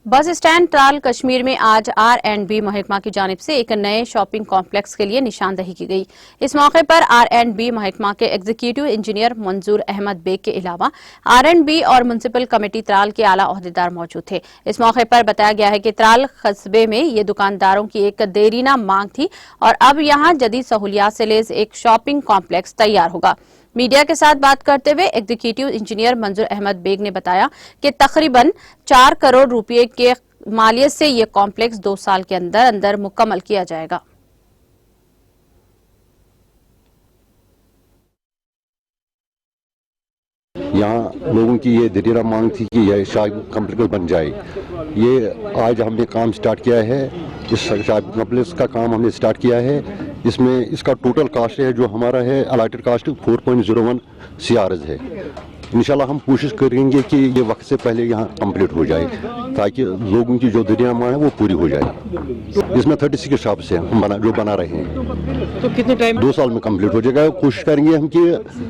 Bus stand Tral Kashmir में आज R&B महकमा की जानिब से एक नए शॉपिंग कॉम्प्लेक्स के लिए निशानदही की गई। इस मौके पर R&B महकमा के एग्जीक्यूटिव इंजीनियर मंजूर अहमद बेग के अलावा R&B और म्युनिसिपल कमेटी त्राल के आला ओहदेदार मौजूद थे। इस मौके पर बताया गया है कि त्राल कस्बे में ये दुकानदारों की एक देरीना मांग थी और अब यहाँ जदीद सहूलियात से लेस एक शॉपिंग कॉम्प्लेक्स तैयार होगा। मीडिया के साथ बात करते हुए एग्जीक्यूटिव इंजीनियर मंजूर अहमद बेग ने बताया कि तकरीबन 4 करोड़ रुपए के मालियत से ये कॉम्प्लेक्स 2 साल के अंदर अंदर मुकम्मल किया जाएगा। यहाँ लोगों की ये दरीरा मांग थी कि यह शॉपिंग कॉम्प्लेक्स बन जाए। ये आज हमने काम स्टार्ट किया है। इस शॉपिंग कॉम्प्लेक्स का काम हमने स्टार्ट किया है। इसमें इसका टोटल कास्ट है जो हमारा है अलाटेड कास्ट 4.01 CRs है। इंशाल्लाह हम कोशिश करेंगे कि ये वक्त से पहले यहाँ कंप्लीट हो जाए ताकि लोगों की जो दरिया मांग है वो पूरी हो जाए। इसमें 36 शॉप्स हैं हम जो बना रहे हैं। तो कितने टाइम 2 साल में कंप्लीट हो जाएगा। कोशिश करेंगे हम कि